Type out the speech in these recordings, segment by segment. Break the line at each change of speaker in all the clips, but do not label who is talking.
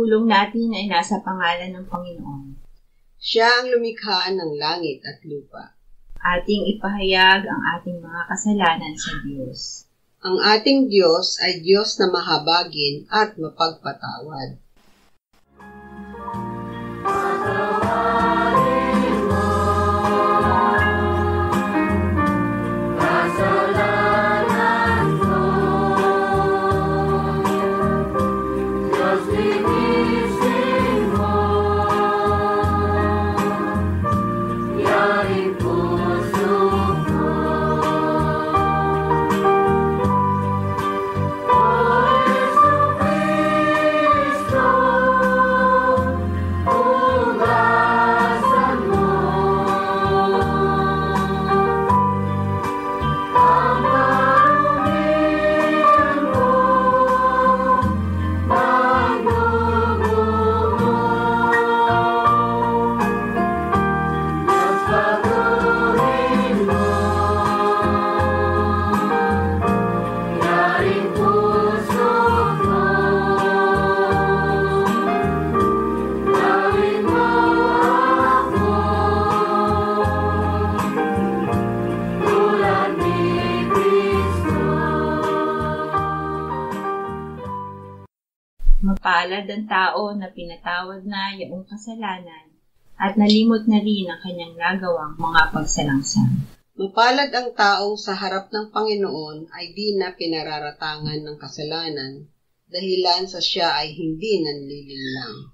pagtulong natin ay nasa pangalan ng Panginoon.
Siya ang lumikha ng langit at lupa.
Ating ipahayag ang ating mga kasalanan sa Diyos.
Ang ating Diyos ay Diyos na mahabagin at mapagpatawad.
Mapalad ang tao na pinatawad na iyong kasalanan at nalimot na rin ang kanyang nagawang mga pagsalangsang.
Mapalad ang taong sa harap ng Panginoon ay di na pinararatangan ng kasalanan, dahilan sa siya ay hindi nanlilinlang.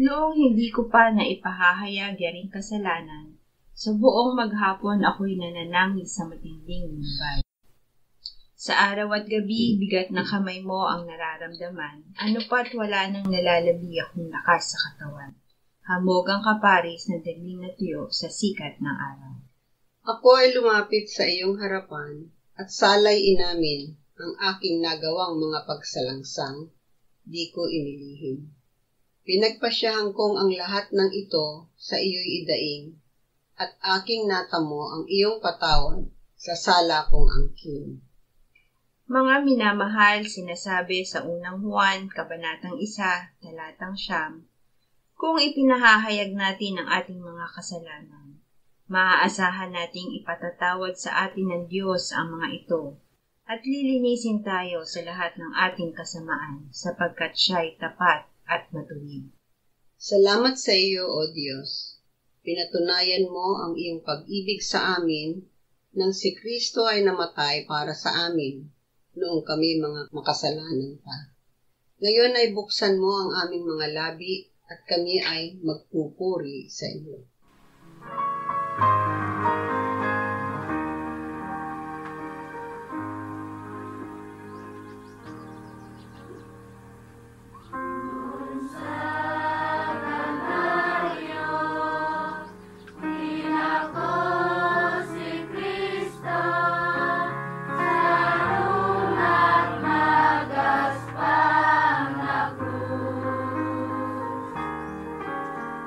Noong hindi ko pa naipahahayag yaring kasalanan, sa buong maghapon ako'y nananangis sa matinding lumbay. Sa araw at gabi, bigat na kamay mo ang nararamdaman, ano pa't wala nang nalalabi akong lakas sa katawan. Hamog ang kaparis na dagling na tuyo sa sikat ng araw.
Ako ay lumapit sa iyong harapan at salay inamin ang aking nagawang mga pagsalangsang, di ko inilihim. Pinagpasyahan kong ang lahat ng ito sa iyo'y idaing, at aking natamo ang iyong patawad sa sala kong angkin.
Mga minamahal, sinasabi sa unang Juan, Kabanatang 1, Talatang 9, kung ipinahahayag natin ang ating mga kasalanan, maaasahan nating ipatatawad sa atin ng Diyos ang mga ito, at lilinisin tayo sa lahat ng ating kasamaan, sapagkat siya'y tapat at matuwid.
Salamat sa iyo, O Diyos. Pinatunayan mo ang iyong pag-ibig sa amin nang si Kristo ay namatay para sa amin noong kami mga makasalanan pa. Ngayon ay buksan mo ang aming mga labi at kami ay magpupuri sa iyo.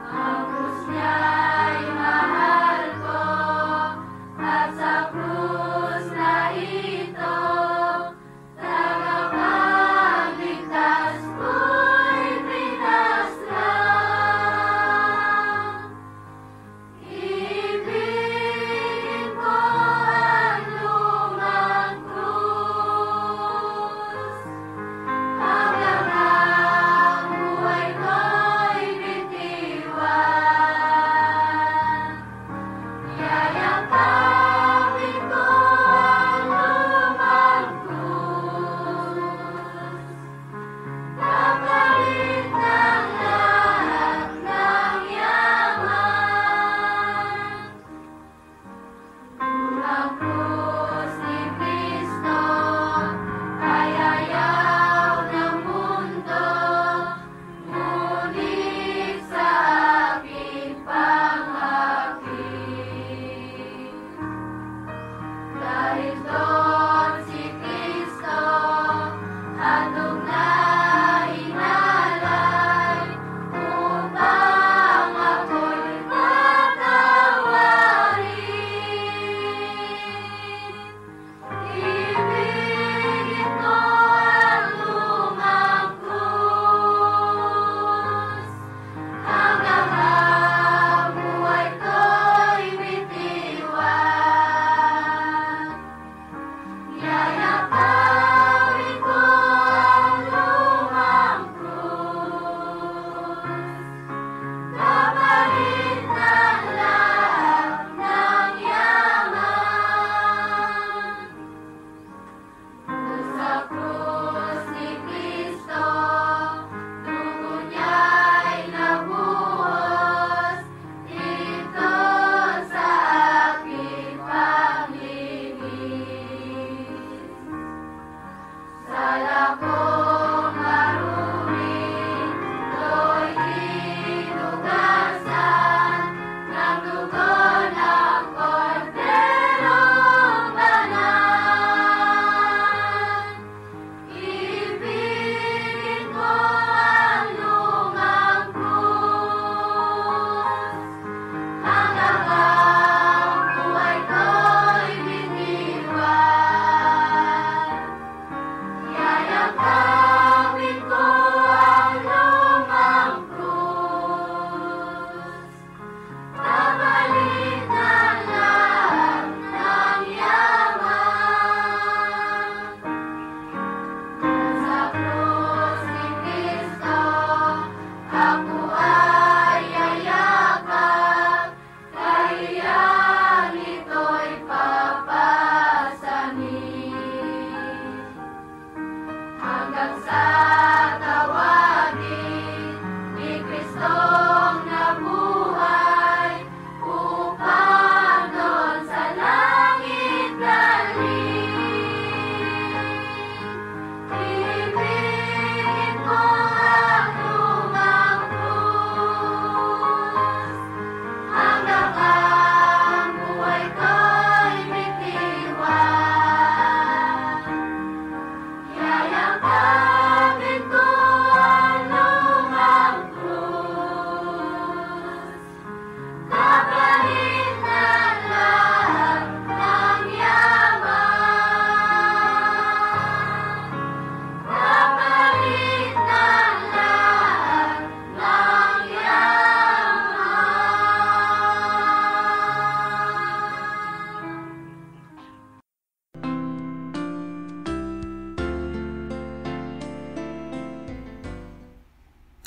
Ang krus niya'y mahal ko.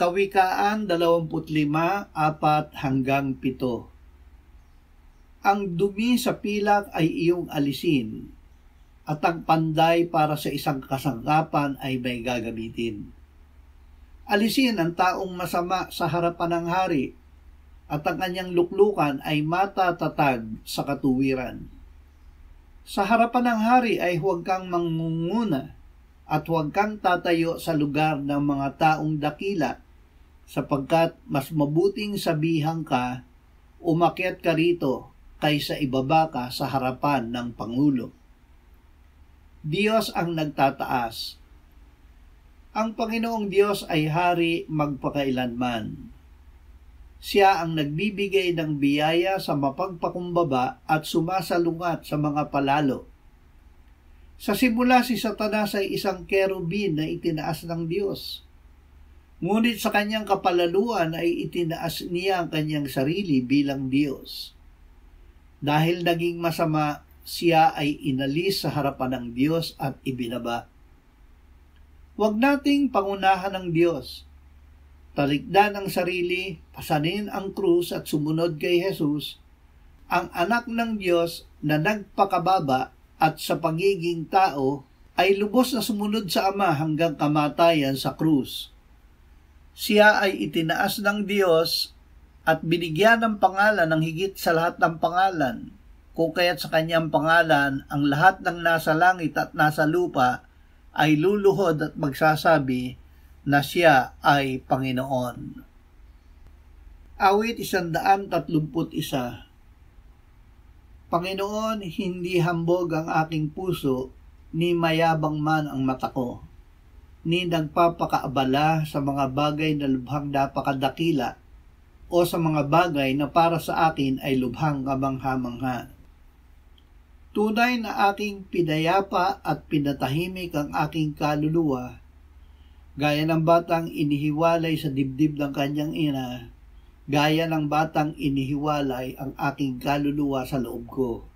Kawikaan 25:4-7. Ang dumi sa pilak ay iyong alisin, at ang panday para sa isang kasangkapan ay may gagamitin. Alisin ang taong masama sa harapan ng hari, at ang kanyang luklukan ay matatatag sa katuwiran. Sa harapan ng hari ay huwag kang mangunguna, at huwag kang tatayo sa lugar ng mga taong dakila, sapagkat mas mabuting sabihan ka, umakyat ka rito, kaysa ibaba ka sa harapan ng Pangulo. Diyos ang nagtataas. Ang Panginoong Diyos ay hari magpakailanman. Siya ang nagbibigay ng biyaya sa mapagpakumbaba at sumasalungat sa mga palalo. Sa simula si Satanas ay isang kerubin na itinaas ng Diyos. Ngunit sa kanyang kapalaluan ay itinaas niya ang kanyang sarili bilang Diyos. Dahil naging masama, siya ay inalis sa harapan ng Diyos at ibinaba. Huwag nating pangunahan ng Diyos. Talikdan ang sarili, pasanin ang krus at sumunod kay Jesus, ang anak ng Diyos na nagpakababa at sa pagiging tao ay lubos na sumunod sa Ama hanggang kamatayan sa krus. Siya ay itinaas ng Diyos at binigyan ng pangalan ng higit sa lahat ng pangalan, kung kaya't sa kanyang pangalan ang lahat ng nasa langit at nasa lupa ay luluhod at magsasabi na siya ay Panginoon. Awit 131. Panginoon, hindi hambog ang aking puso, ni mayabang man ang mata ko, ni nagpapakaabala sa mga bagay na lubhang napakadakila, o sa mga bagay na para sa akin ay lubhang kamangha-mangha. Tunay na aking pinayapa at pinatahimik ang aking kaluluwa, gaya ng batang inihiwalay sa dibdib ng kanyang ina, gaya ng batang inihiwalay ang aking kaluluwa sa loob ko.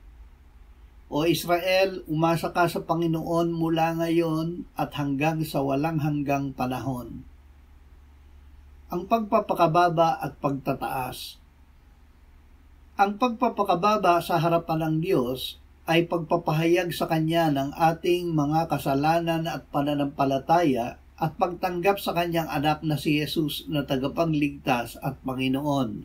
O Israel, umasa ka sa Panginoon mula ngayon at hanggang sa walang hanggang panahon. Ang pagpapakababa at pagtataas. Ang pagpapakababa sa harapan ng Diyos ay pagpapahayag sa Kanya ng ating mga kasalanan at pananampalataya at pagtanggap sa Kanyang anak na si Jesus na tagapagligtas at Panginoon.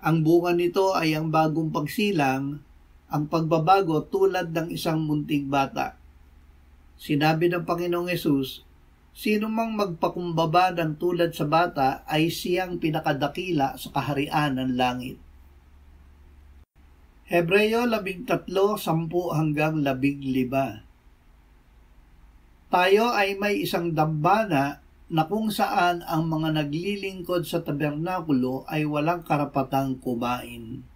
Ang bunga nito ay ang bagong pagsilang, ang pagbabago tulad ng isang munting bata. Sinabi ng Panginoong Jesus, sino mang magpakumbaba ng tulad sa bata ay siyang pinakadakila sa kaharian ng langit. Hebreo 13:10-15. Tayo ay may isang dambana na kung saan ang mga naglilingkod sa tabernakulo ay walang karapatang kumain.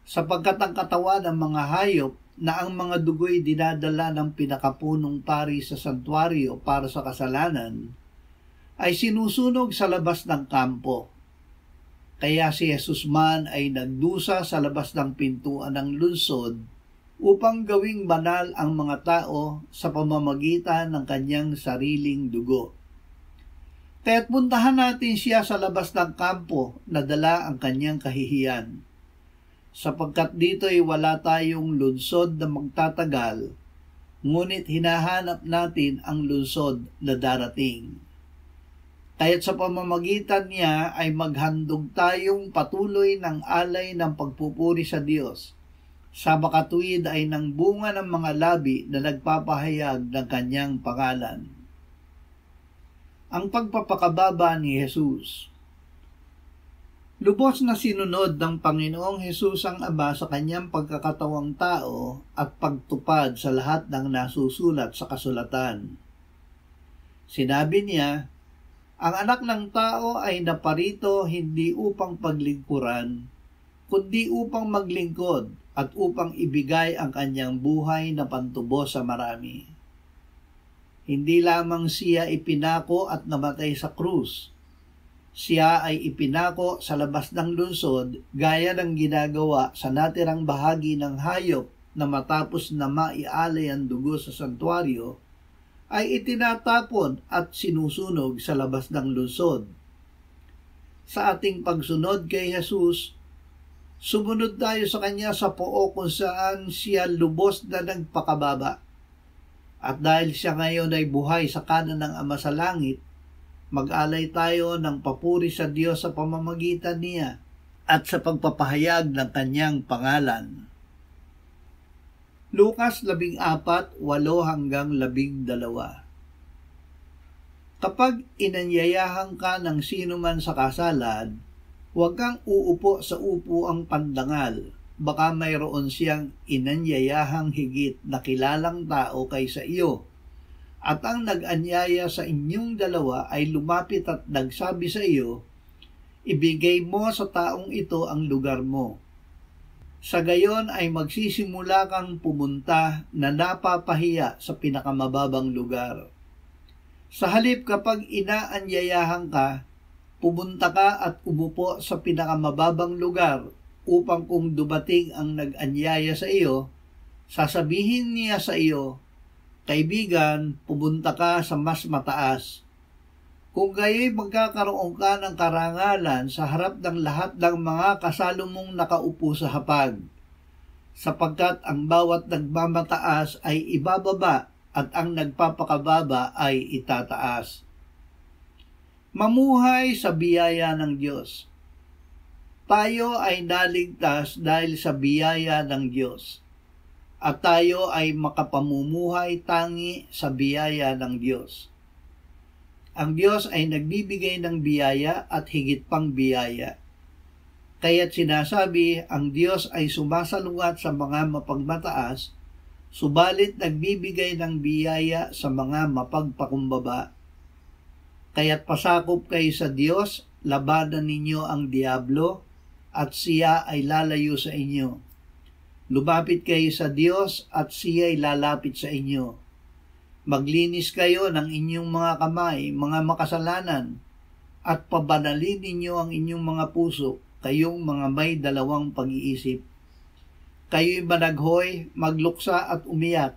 Sapagkat ang katawan ng mga hayop na ang mga dugo'y dinadala ng pinakapunong pari sa santuario para sa kasalanan, ay sinusunog sa labas ng kampo. Kaya si Jesus man ay nagdusa sa labas ng pintuan ng lungsod upang gawing banal ang mga tao sa pamamagitan ng kanyang sariling dugo. Kaya't puntahan natin siya sa labas ng kampo na dala ang kanyang kahihiyan. Sapagkat dito'y wala tayong lungsod na magtatagal, ngunit hinahanap natin ang lungsod na darating. Kaya't sa pamamagitan niya ay maghandog tayong patuloy ng alay ng pagpupuri sa Diyos, sa makatuwid ay ng bunga ng mga labi na nagpapahayag ng kanyang pangalan. Ang pagpapakababa ni Jesus. Lubos na sinunod ng Panginoong Hesus ang Ama sa kanyang pagkakatawang tao at pagtupad sa lahat ng nasusulat sa kasulatan. Sinabi niya, ang anak ng tao ay naparito hindi upang paglingkuran, kundi upang maglingkod at upang ibigay ang kanyang buhay na pantubos sa marami. Hindi lamang siya ipinako at namatay sa krus, siya ay ipinako sa labas ng lungsod gaya ng ginagawa sa natirang bahagi ng hayop na matapos na maialay ang dugo sa santuario ay itinatapon at sinusunog sa labas ng lungsod. Sa ating pagsunod kay Jesus, sumunod tayo sa Kanya sa pook kung saan siya lubos na nagpakababa. At dahil siya ngayon ay buhay sa kanan ng Ama sa langit, mag-alay tayo ng papuri sa Diyos sa pamamagitan niya at sa pagpapahayag ng Kanyang pangalan. Lucas 14:8-12. Kapag inanyayahan ka ng sino man sa kasalan, huwag kang uupo sa upuang pandangal. Baka mayroon siyang inanyayahang higit na kilalang tao kaysa iyo. At ang nag-anyaya sa inyong dalawa ay lumapit at nagsabi sa iyo, ibigay mo sa taong ito ang lugar mo. Sa gayon ay magsisimula kang pumunta na napapahiya sa pinakamababang lugar. Sa halip kapag inaanyayahan ka, pumunta ka at umupo sa pinakamababang lugar upang kung dumating ang nag-anyaya sa iyo, sasabihin niya sa iyo, kaibigan, pumunta ka sa mas mataas. Kung gayo'y magkakaroon ka ng karangalan sa harap ng lahat ng mga kasalo mong nakaupo sa hapag, sapagkat ang bawat nagmamataas ay ibababa at ang nagpapakababa ay itataas. Mamuhay sa biyaya ng Diyos. Tayo ay naligtas dahil sa biyaya ng Diyos, at tayo ay makapamumuhay tangi sa biyaya ng Diyos. Ang Diyos ay nagbibigay ng biyaya at higit pang biyaya. Kaya't sinasabi, ang Diyos ay sumasalungat sa mga mapagmataas, subalit nagbibigay ng biyaya sa mga mapagpakumbaba. Kaya't pasakop kayo sa Diyos, labanan ninyo ang diablo, at siya ay lalayo sa inyo. Lumapit kayo sa Diyos, at siya ay lalapit sa inyo. Maglinis kayo ng inyong mga kamay, mga makasalanan, at pabanalin ninyo ang inyong mga puso, kayong mga may dalawang pag-iisip. Kayo'y managhoy, magluksa at umiyak.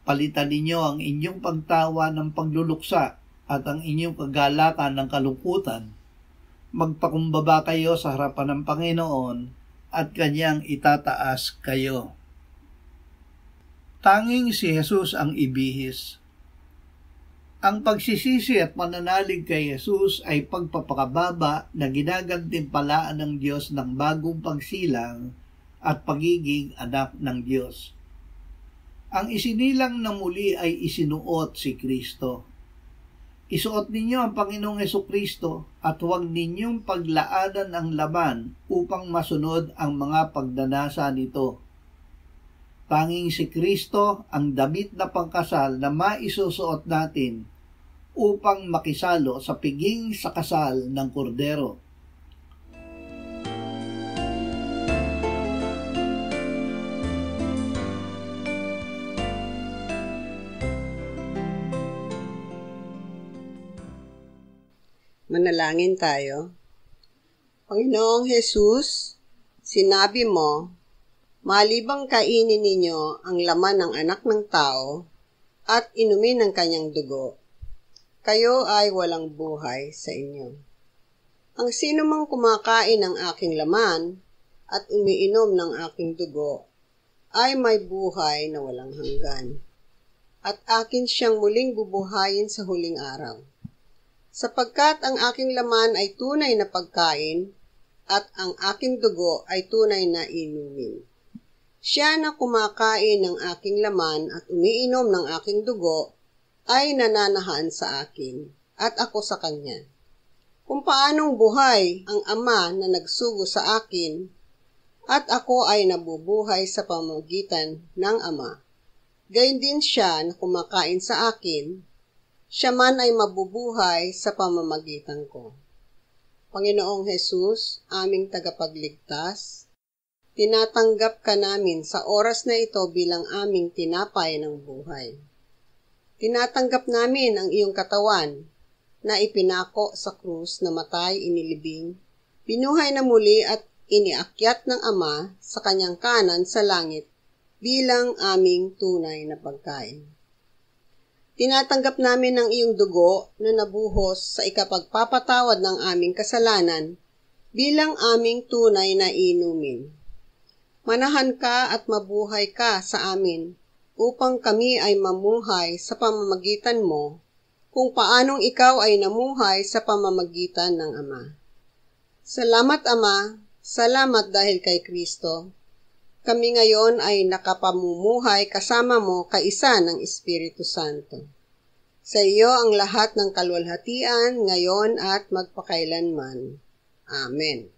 Palitan ninyo ang inyong pagtawa ng pagluluksa at ang inyong kagalakan ng kalungkutan. Magpakumbaba kayo sa harapan ng Panginoon at Kanyang itataas kayo. Tanging si Jesus ang ibihis. Ang pagsisisi at mananalig kay Jesus ay pagpapakababa na ginagantimpalaan ng Diyos ng bagong pagsilang at pagiging anak ng Diyos. Ang isinilang na muli ay isinuot si Kristo. Isuot ninyo ang Panginoong Hesukristo at huwag ninyong paglaanan ang laman upang masunod ang mga pagdanasa nito. Tanging si Kristo ang damit na pangkasal na maisusuot natin upang makisalo sa piging sa kasal ng kordero.
Manalangin tayo. Panginoong Jesus, sinabi mo, malibang kainin ninyo ang laman ng anak ng tao at inumin ang kanyang dugo, kayo ay walang buhay sa inyo. Ang sino mang kumakain ng aking laman at umiinom ng aking dugo ay may buhay na walang hanggan, at akin siyang muling bubuhayin sa huling araw. Sapagkat ang aking laman ay tunay na pagkain at ang aking dugo ay tunay na inumin. Siya na kumakain ng aking laman at umiinom ng aking dugo ay nananahan sa akin at ako sa kanya. Kung paanong buhay ang Ama na nagsugo sa akin at ako ay nabubuhay sa pamamagitan ng Ama, gayon din siya na kumakain sa akin, siya man ay mabubuhay sa pamamagitan ko. Panginoong Jesus, aming tagapagligtas, tinatanggap ka namin sa oras na ito bilang aming tinapay ng buhay. Tinatanggap namin ang iyong katawan na ipinako sa krus na matay inilibing, binuhay na muli at iniakyat ng Ama sa kanyang kanan sa langit bilang aming tunay na pagkain. Tinatanggap namin ang iyong dugo na nabuhos sa ikapagpapatawad ng aming kasalanan bilang aming tunay na inumin. Manahan ka at mabuhay ka sa amin upang kami ay mamuhay sa pamamagitan mo kung paanong ikaw ay namuhay sa pamamagitan ng Ama. Salamat, Ama. Salamat dahil kay Kristo. Kami ngayon ay nakapamumuhay kasama mo kaisa ng Espiritu Santo. Sa iyo ang lahat ng kaluwalhatian ngayon at magpakailanman. Amen.